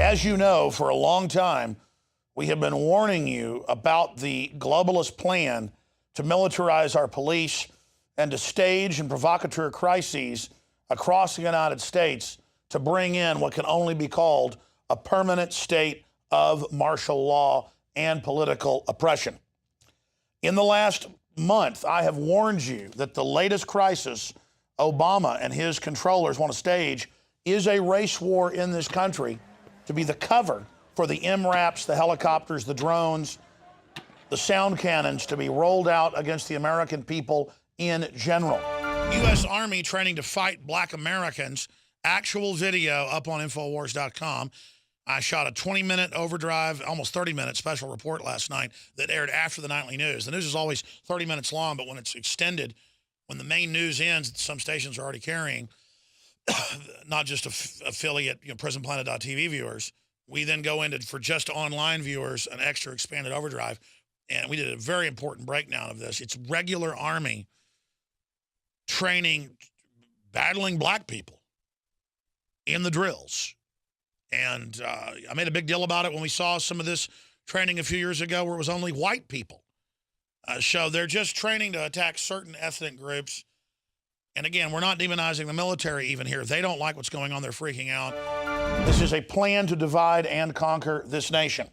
As you know, for a long time, we have been warning you about the globalist plan to militarize our police and to stage and provocateur crises across the United States to bring in what can only be called a permanent state of martial law and political oppression. In the last month, I have warned you that the latest crisis Obama and his controllers want to stage is a race war in this country to be the cover for the MRAPs, the helicopters, the drones, the sound cannons to be rolled out against the American people in general. U.S. Army training to fight black Americans. Actual video up on Infowars.com. I shot a 20-minute overdrive, almost 30-minute special report last night that aired after the nightly news. The news is always 30 minutes long, but when it's extended, when the main news ends, some stations are already carrying, not just affiliate, PrisonPlanet.tv viewers. We then go into, for just online viewers, an extra expanded overdrive, and we did a very important breakdown of this. It's regular Army training, battling black people in the drills. And I made a big deal about it when we saw some of this training a few years ago where it was only white people. So they're just training to attack certain ethnic groups. And again, we're not demonizing the military even here. If they don't like what's going on, they're freaking out. This is a plan to divide and conquer this nation.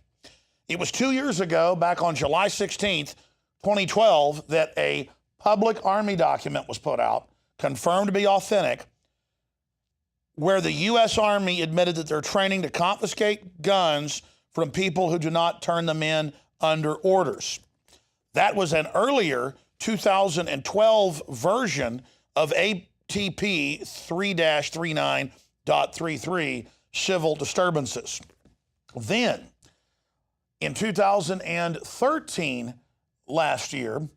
It was 2 years ago, back on July 16th, 2012, that a public Army document was put out, confirmed to be authentic, where the U.S. Army admitted that they're training to confiscate guns from people who do not turn them in under orders. That was an earlier 2012 version of ATP 3-39.33, civil disturbances. Then, in 2013, last year,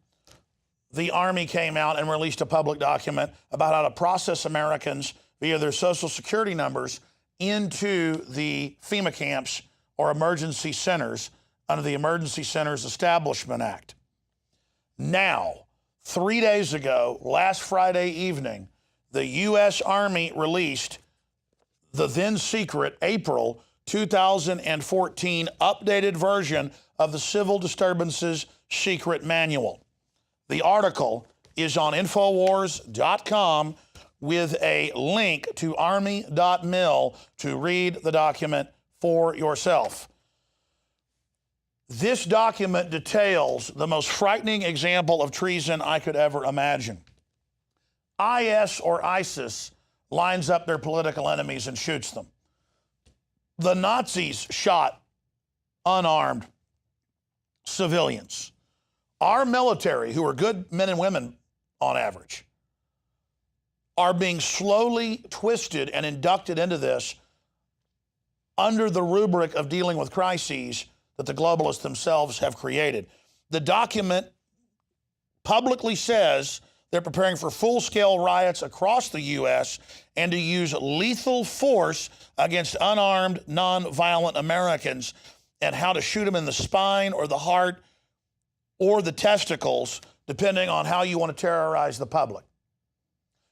the Army came out and released a public document about how to process Americans via their Social Security numbers into the FEMA camps or emergency centers under the Emergency Centers Establishment Act. Now, 3 days ago, last Friday evening, the U.S. Army released the then secret April 2014 updated version of the Civil Disturbances Secret Manual. The article is on Infowars.com with a link to army.mil to read the document for yourself. This document details the most frightening example of treason I could ever imagine. IS or ISIS lines up their political enemies and shoots them. The Nazis shot unarmed civilians. Our military, who are good men and women on average, are being slowly twisted and inducted into this under the rubric of dealing with crises that the globalists themselves have created. The document publicly says they're preparing for full-scale riots across the U.S. and to use lethal force against unarmed, non-violent Americans, and how to shoot them in the spine or the heart or the testicles, depending on how you want to terrorize the public.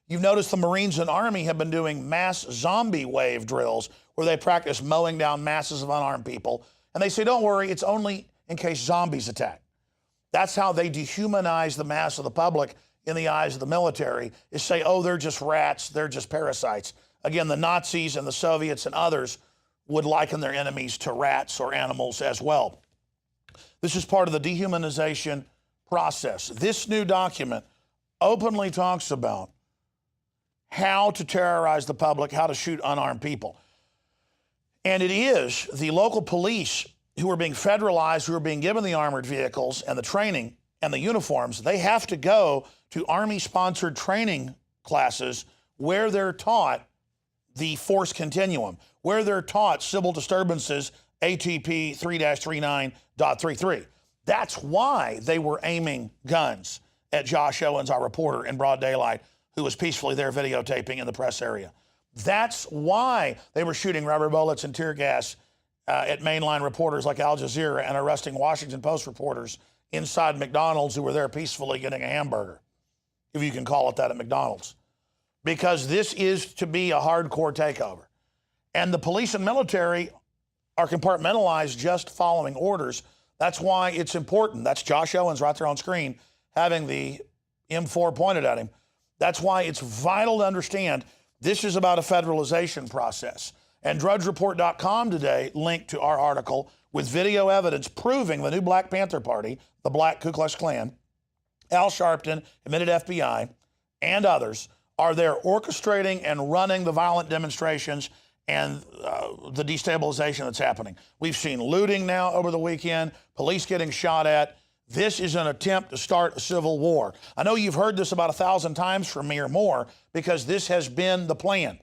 You've noticed the Marines and Army have been doing mass zombie wave drills where they practice mowing down masses of unarmed people. And they say, don't worry, it's only in case zombies attack. That's how they dehumanize the mass of the public in the eyes of the military, is say, oh, they're just rats, they're just parasites. Again, the Nazis and the Soviets and others would liken their enemies to rats or animals as well. This is part of the dehumanization process. This new document openly talks about how to terrorize the public, how to shoot unarmed people. And it is the local police who are being federalized, who are being given the armored vehicles and the training and the uniforms. They have to go to Army-sponsored training classes where they're taught the force continuum, where they're taught civil disturbances, ATP 3-39.33. That's why they were aiming guns at Josh Owens, our reporter, in broad daylight, who was peacefully there videotaping in the press area. That's why they were shooting rubber bullets and tear gas at mainline reporters like Al Jazeera and arresting Washington Post reporters inside McDonald's who were there peacefully getting a hamburger, if you can call it that at McDonald's. Because this is to be a hardcore takeover. And the police and military are compartmentalized, just following orders. That's why it's important. That's Josh Owens right there on screen having the M4 pointed at him. That's why it's vital to understand this is about a federalization process. And DrudgeReport.com today linked to our article with video evidence proving the new Black Panther Party, the Black Ku Klux Klan, Al Sharpton, admitted FBI, and others are there orchestrating and running the violent demonstrations and the destabilization that's happening. We've seen looting now over the weekend, police getting shot at. This is an attempt to start a civil war. I know you've heard this about 1,000 times from me or more because this has been the plan.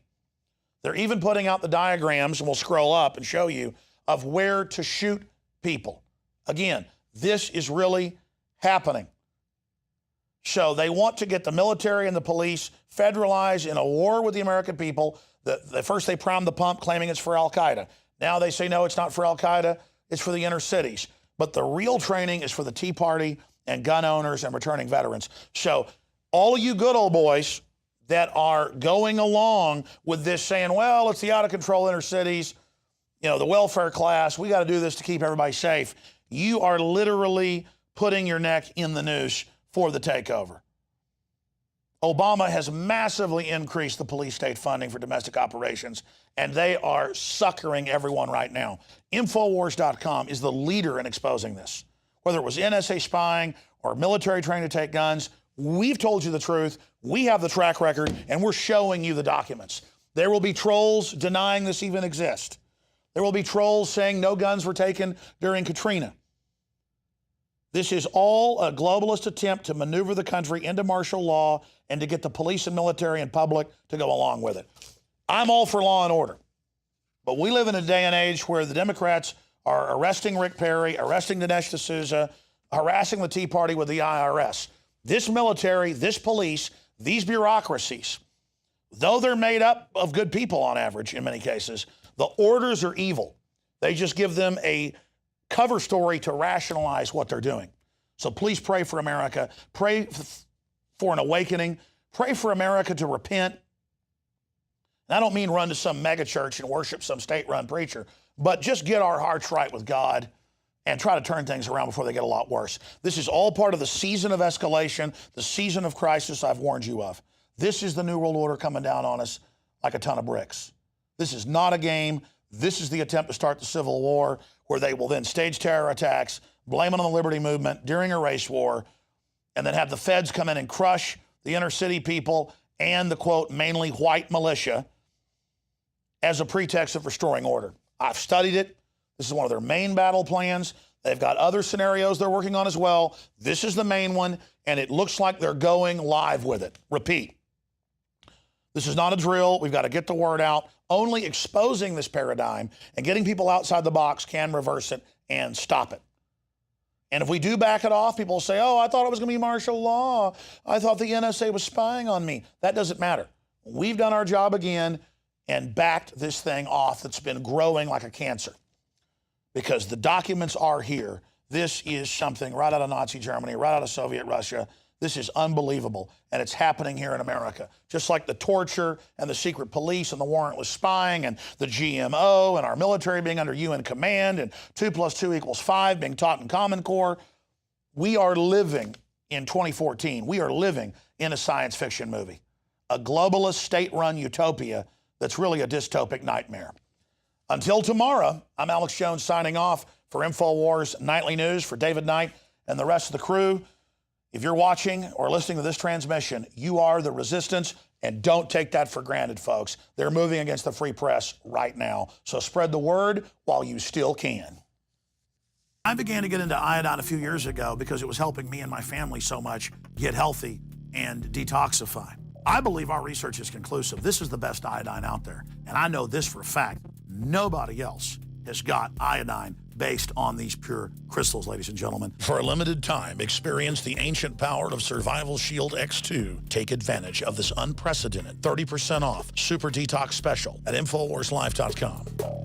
They're even putting out the diagrams, and we'll scroll up and show you, of where to shoot people. Again, this is really happening. So they want to get the military and the police federalized in a war with the American people. First they primed the pump claiming it's for Al-Qaeda. Now they say, no, it's not for Al-Qaeda, it's for the inner cities. But the real training is for the Tea Party and gun owners and returning veterans. So all of you good old boys that are going along with this saying, well, it's the out of control inner cities, you know, the welfare class, we got to do this to keep everybody safe. You are literally putting your neck in the noose for the takeover. Obama has massively increased the police state funding for domestic operations, and they are suckering everyone right now. Infowars.com is the leader in exposing this. Whether it was NSA spying or military training to take guns, we've told you the truth. We have the track record, and we're showing you the documents. There will be trolls denying this even exists. There will be trolls saying no guns were taken during Katrina. This is all a globalist attempt to maneuver the country into martial law and to get the police and military and public to go along with it. I'm all for law and order, but we live in a day and age where the Democrats are arresting Rick Perry, arresting Dinesh D'Souza, harassing the Tea Party with the IRS. This military, this police, these bureaucracies, though they're made up of good people on average in many cases, the orders are evil. They just give them a cover story to rationalize what they're doing. So please pray for America. Pray for an awakening. Pray for America to repent. And I don't mean run to some mega church and worship some state-run preacher, but just get our hearts right with God and try to turn things around before they get a lot worse. This is all part of the season of escalation, the season of crisis I've warned you of. This is the New World Order coming down on us like a ton of bricks. This is not a game. This is the attempt to start the Civil War, where they will then stage terror attacks, blame it on the Liberty Movement during a race war, and then have the feds come in and crush the inner city people and the, quote, mainly white militia as a pretext of restoring order. I've studied it. This is one of their main battle plans. They've got other scenarios they're working on as well. This is the main one, and it looks like they're going live with it. Repeat. This is not a drill. We've got to get the word out. Only exposing this paradigm and getting people outside the box can reverse it and stop it. And if we do back it off, people will say, oh, I thought it was going to be martial law. I thought the NSA was spying on me. That doesn't matter. We've done our job again and backed this thing off that's been growing like a cancer. Because the documents are here. This is something right out of Nazi Germany, right out of Soviet Russia. This is unbelievable, and it's happening here in America. Just like the torture and the secret police and the warrantless spying and the GMO and our military being under UN command and 2 + 2 = 5 being taught in Common Core. We are living in 2014. We are living in a science fiction movie, a globalist state-run utopia that's really a dystopic nightmare. Until tomorrow, I'm Alex Jones signing off for Infowars Nightly News for David Knight and the rest of the crew. If you're watching or listening to this transmission, you are the resistance, and don't take that for granted, folks. They're moving against the free press right now. So spread the word while you still can. I began to get into iodine a few years ago because it was helping me and my family so much get healthy and detoxify. I believe our research is conclusive. This is the best iodine out there. And I know this for a fact. Nobody else has got iodine based on these pure crystals, ladies and gentlemen. For a limited time, experience the ancient power of Survival Shield X2. Take advantage of this unprecedented 30% off Super Detox Special at InfoWarsLife.com.